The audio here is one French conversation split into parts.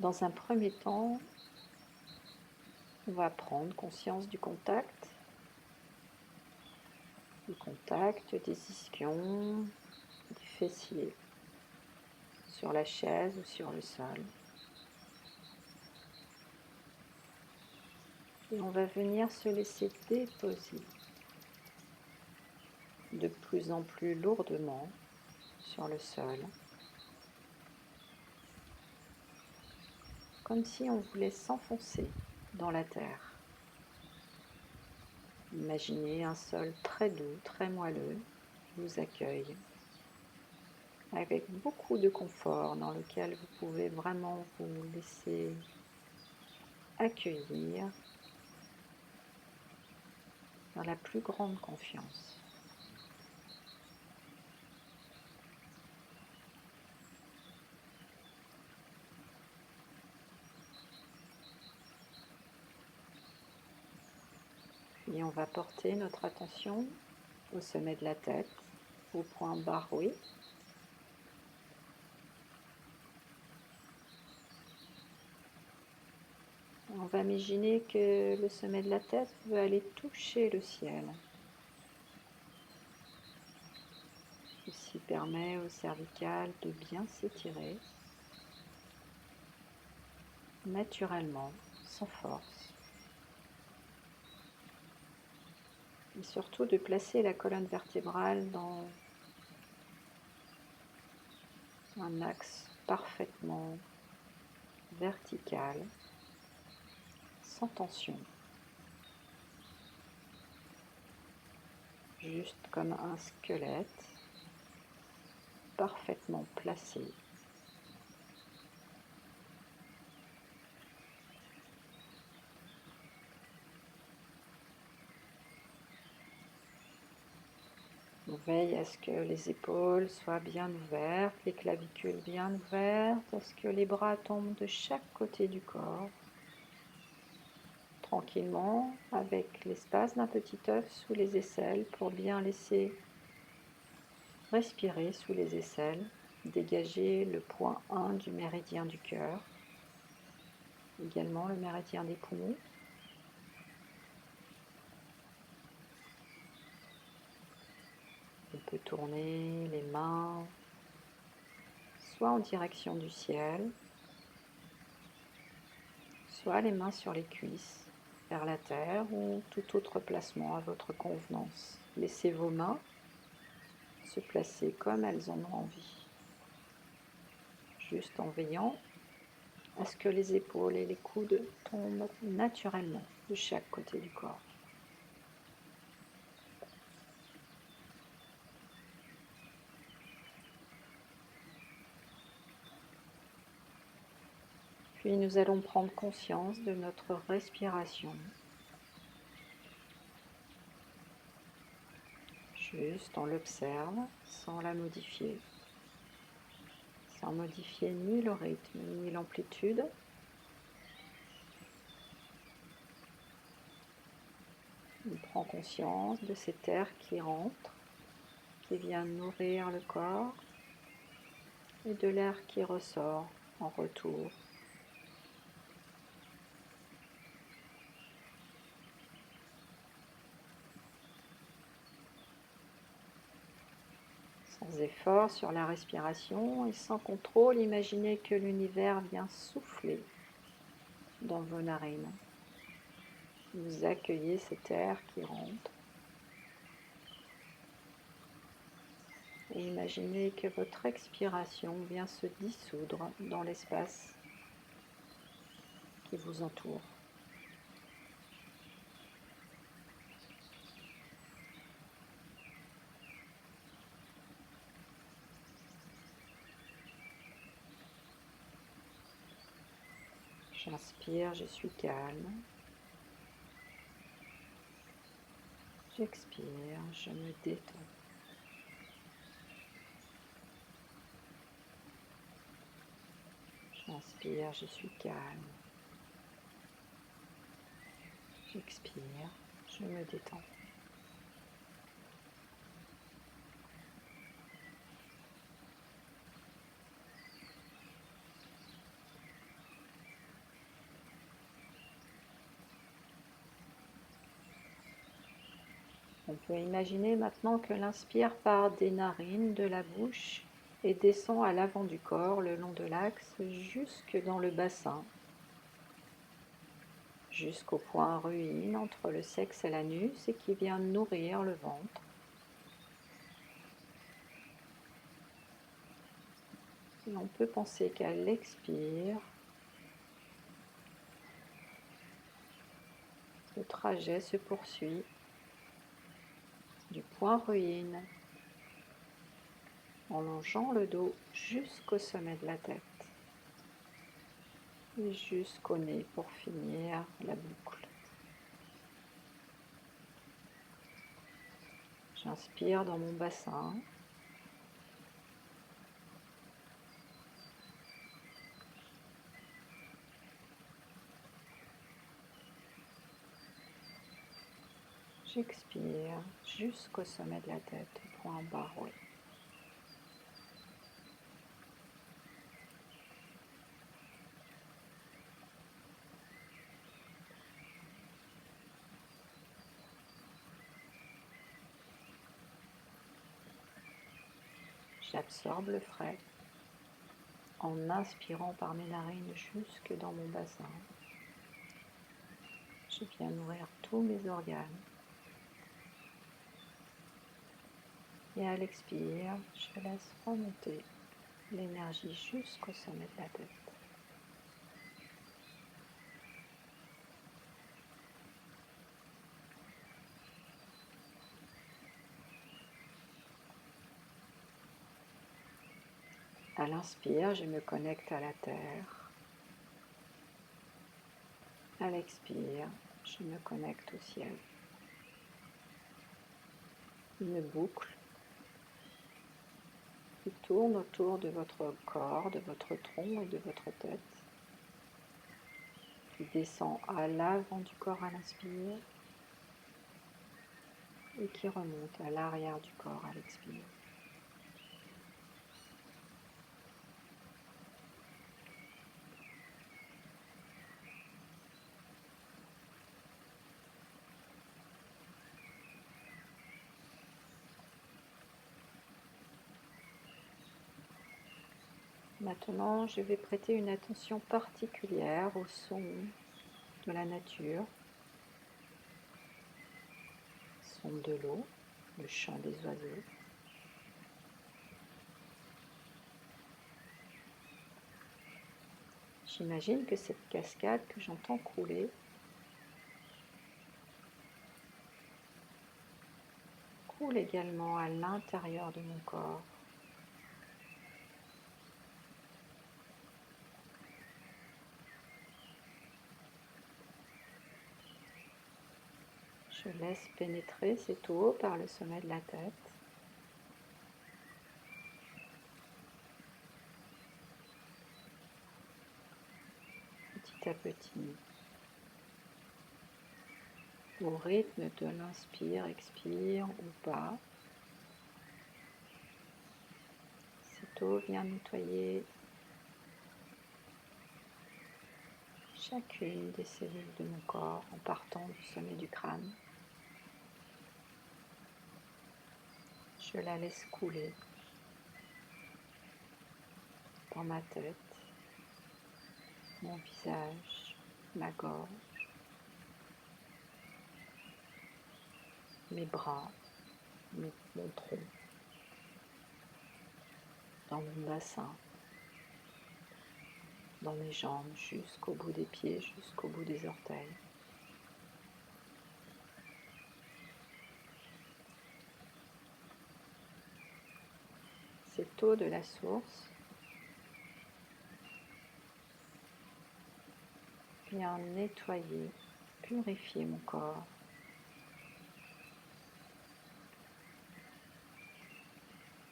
Dans un premier temps, on va prendre conscience du contact des ischions, du fessier, sur la chaise ou sur le sol. Et on va venir se laisser déposer de plus en plus lourdement sur le sol, comme si on voulait s'enfoncer dans la terre. Imaginez un sol très doux, très moelleux qui vous accueille, avec beaucoup de confort dans lequel vous pouvez vraiment vous laisser accueillir dans la plus grande confiance. Puis on va porter notre attention au sommet de la tête, au point baroué. On va imaginer que le sommet de la tête veut aller toucher le ciel. Ceci permet au cervical de bien s'étirer naturellement, sans force. Et surtout de placer la colonne vertébrale dans un axe parfaitement vertical, sans tension, juste comme un squelette parfaitement placé. On veille à ce que les épaules soient bien ouvertes, les clavicules bien ouvertes, à ce que les bras tombent de chaque côté du corps, tranquillement, avec l'espace d'un petit œuf sous les aisselles pour bien laisser respirer sous les aisselles, dégager le point 1 du méridien du cœur, également le méridien des poumons. On peut tourner les mains soit en direction du ciel, soit les mains sur les cuisses, vers la terre ou tout autre placement à votre convenance. Laissez vos mains se placer comme elles en ont envie, juste en veillant à ce que les épaules et les coudes tombent naturellement de chaque côté du corps. Puis nous allons prendre conscience de notre respiration. Juste on l'observe sans la modifier, sans modifier ni le rythme ni l'amplitude. On prend conscience de cet air qui rentre, qui vient nourrir le corps, et de l'air qui ressort en retour. Sans effort sur la respiration et sans contrôle, imaginez que l'univers vient souffler dans vos narines. Vous accueillez cet air qui rentre. Et imaginez que votre expiration vient se dissoudre dans l'espace qui vous entoure. J'inspire, je suis calme. J'expire, je me détends. J'inspire, je suis calme. J'expire, je me détends. On peut imaginer maintenant que l'inspire part des narines, de la bouche et descend à l'avant du corps, le long de l'axe, jusque dans le bassin, jusqu'au point ruine entre le sexe et l'anus et qui vient nourrir le ventre. Et on peut penser qu'à l'expire, le trajet se poursuit du point ruine en longeant le dos jusqu'au sommet de la tête et jusqu'au nez pour finir la boucle. J'inspire dans mon bassin. J'expire jusqu'au sommet de la tête, au point barré. J'absorbe le frais en inspirant par mes narines jusque dans mon bassin. Je viens nourrir tous mes organes. Et à l'expire, je laisse remonter l'énergie jusqu'au sommet de la tête. À l'inspire, je me connecte à la terre. À l'expire, je me connecte au ciel. Une boucle qui tourne autour de votre corps, de votre tronc et de votre tête, qui descend à l'avant du corps à l'inspire et qui remonte à l'arrière du corps à l'expire. Maintenant, je vais prêter une attention particulière au son de la nature, son de l'eau, le chant des oiseaux. J'imagine que cette cascade que j'entends couler coule également à l'intérieur de mon corps. Je laisse pénétrer cette eau par le sommet de la tête. Petit à petit, au rythme de l'inspire, expire ou pas, cette eau vient nettoyer chacune des cellules de mon corps en partant du sommet du crâne. Je la laisse couler dans ma tête, mon visage, ma gorge, mes bras, mon tronc, dans mon bassin, dans mes jambes, jusqu'au bout des pieds, jusqu'au bout des orteils. Cette eau de la source vient nettoyer, purifier mon corps.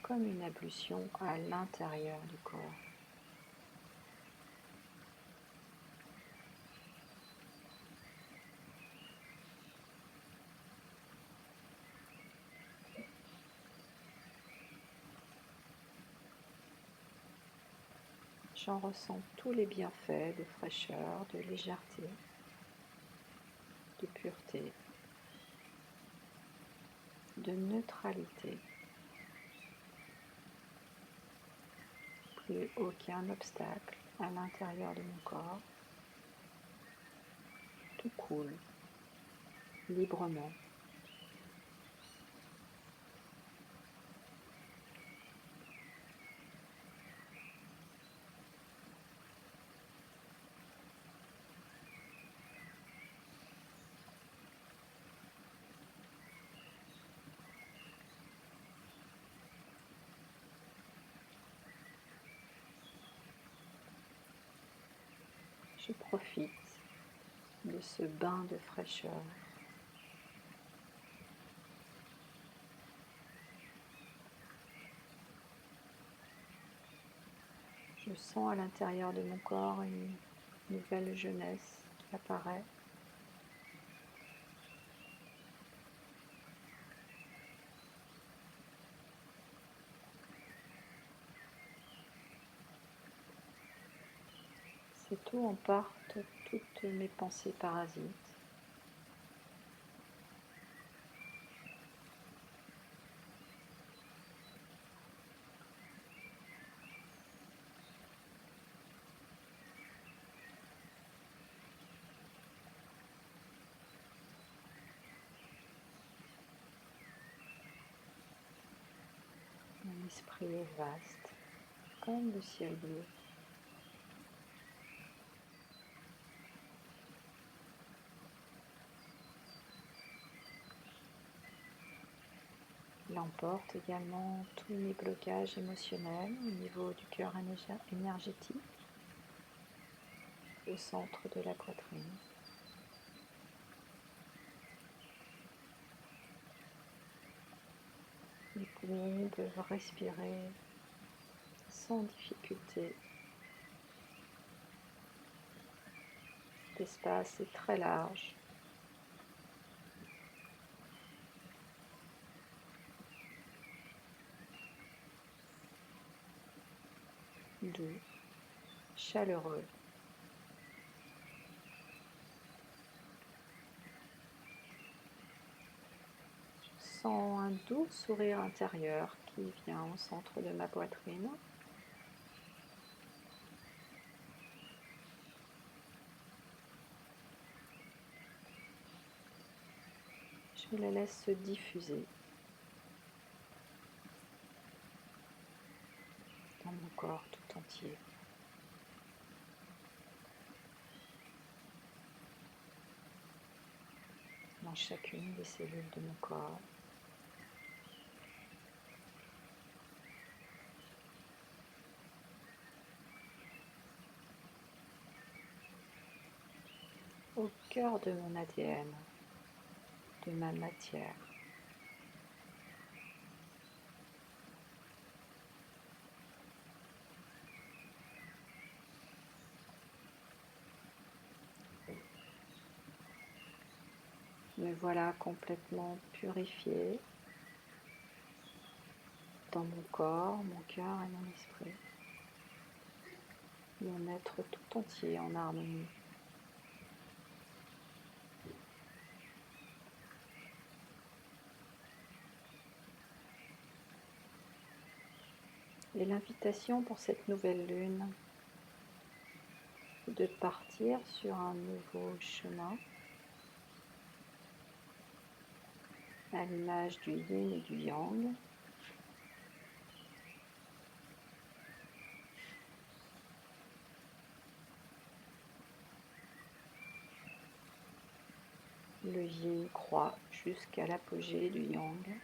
Comme une ablution à l'intérieur du corps. J'en ressens tous les bienfaits de fraîcheur, de légèreté, de pureté. de neutralité. Plus aucun obstacle à l'intérieur de mon corps. Tout coule librement. Je profite de ce bain de fraîcheur. Je sens à l'intérieur de mon corps une nouvelle jeunesse qui apparaît. C'est où en partent toutes mes pensées parasites. Mon esprit est vaste, comme le ciel bleu. Il emporte également tous mes blocages émotionnels au niveau du cœur énergétique, au centre de la poitrine. Les poumons peuvent respirer sans difficulté. Cet espace est très large. Doux, chaleureux. Je sens un doux sourire intérieur qui vient au centre de ma poitrine. Je le laisse se diffuser dans mon corps tout entier. Dans chacune des cellules de mon corps. Au cœur de mon ADN, de ma matière. Me voilà complètement purifiée dans mon corps, mon cœur et mon esprit. Mon être tout entier en harmonie. Et l'invitation pour cette nouvelle lune, c'est de partir sur un nouveau chemin, à l'image du yin et du yang. Le yin croît jusqu'à l'apogée du yang.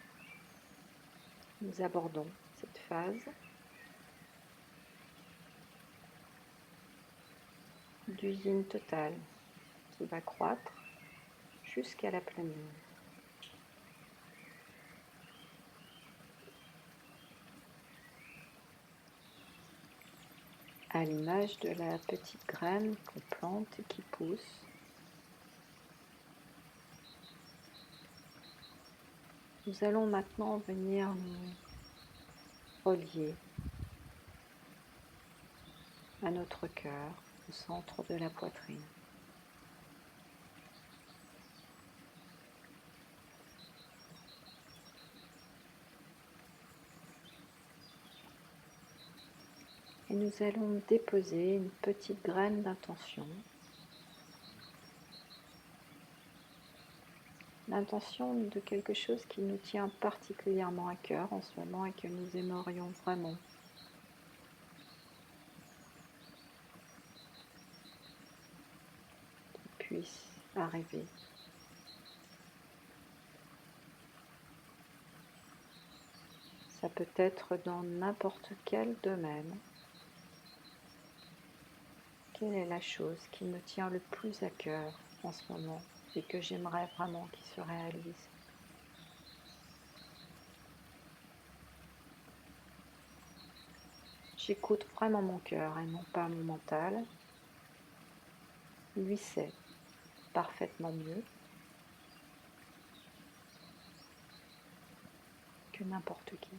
Nous abordons cette phase du yin total qui va croître jusqu'à la pleine lune. À l'image de la petite graine qu'on plante et qui pousse, nous allons maintenant venir nous relier à notre cœur au centre de la poitrine. Et nous allons déposer une petite graine d'intention. L'intention de quelque chose qui nous tient particulièrement à cœur en ce moment et que nous aimerions vraiment qu'il puisse arriver. Ça peut être dans n'importe quel domaine. Quelle est la chose qui me tient le plus à cœur en ce moment et que j'aimerais vraiment qu'il se réalise? J'écoute vraiment mon cœur et non pas mon mental. Lui sait parfaitement mieux que n'importe qui.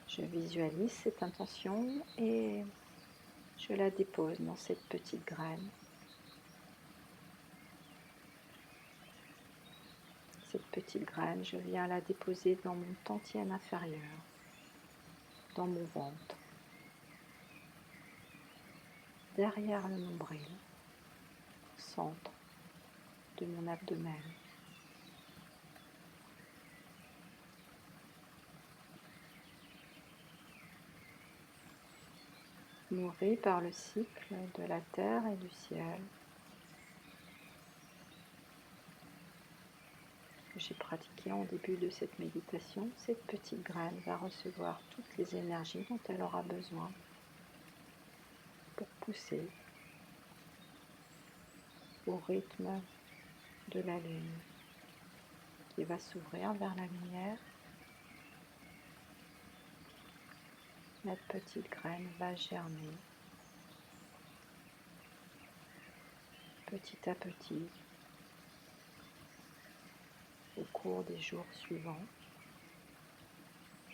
Je visualise cette intention et je la dépose dans cette petite graine. Cette petite graine, je viens la déposer dans mon tantième inférieur, dans mon ventre, derrière le nombril, au centre de mon abdomen. Nourri par le cycle de la terre et du ciel, que j'ai pratiqué en début de cette méditation, cette petite graine va recevoir toutes les énergies dont elle aura besoin pour pousser au rythme de la lune qui va s'ouvrir vers la lumière. La petite graine va germer petit à petit au cours des jours suivants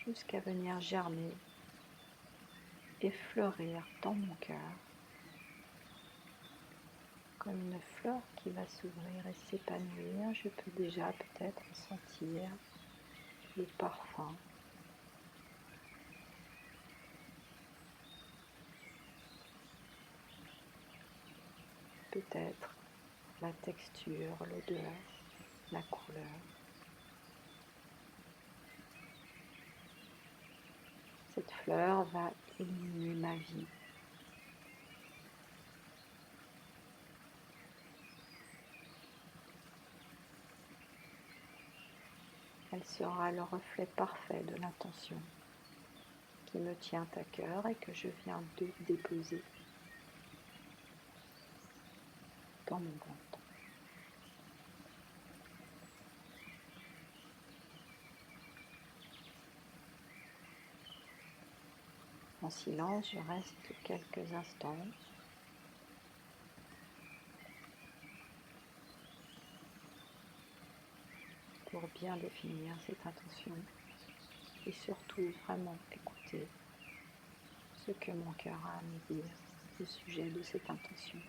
jusqu'à venir germer et fleurir dans mon cœur comme une fleur qui va s'ouvrir et s'épanouir. Je peux déjà peut-être sentir le parfum peut-être la texture, l'odeur, la couleur. Cette fleur va illuminer ma vie. Elle sera le reflet parfait de l'intention qui me tient à cœur et que je viens de déposer dans mon ventre. En silence, je reste quelques instants pour bien définir cette intention et surtout vraiment écouter ce que mon cœur a à me dire au sujet de cette intention.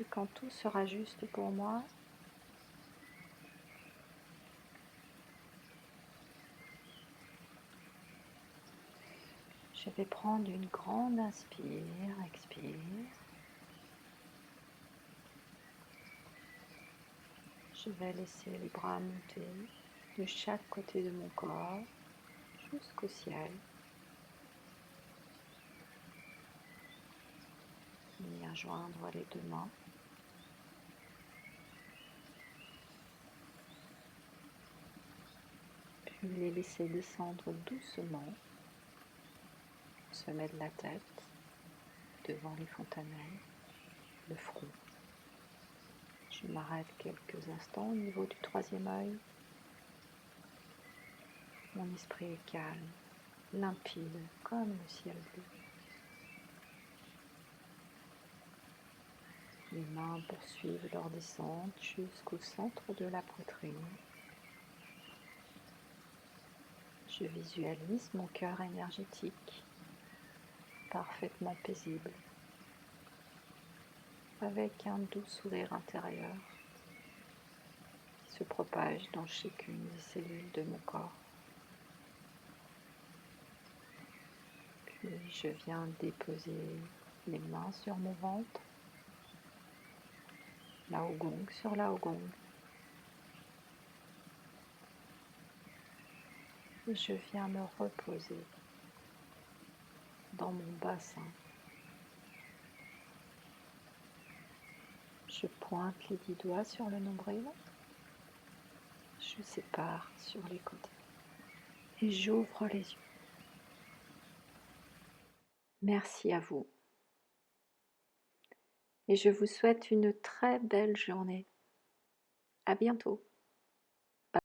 Et quand tout sera juste pour moi, je vais prendre une grande inspire, expire. Je vais laisser les bras monter de chaque côté de mon corps jusqu'au ciel. Venir joindre les deux mains. Puis les laisser descendre doucement au sommet de la tête, devant les fontanelles, le front. Je m'arrête quelques instants au niveau du troisième œil. Mon esprit est calme, limpide comme le ciel bleu. Les mains poursuivent leur descente jusqu'au centre de la poitrine. Je visualise mon cœur énergétique, parfaitement paisible, avec un doux sourire intérieur qui se propage dans chacune des cellules de mon corps. Puis je viens déposer les mains sur mon ventre, Laogong sur Laogong. Et je viens me reposer dans mon bassin. Je pointe les 10 doigts sur le nombril. Je sépare sur les côtés. Et j'ouvre les yeux. Merci à vous. Et je vous souhaite une très belle journée. À bientôt.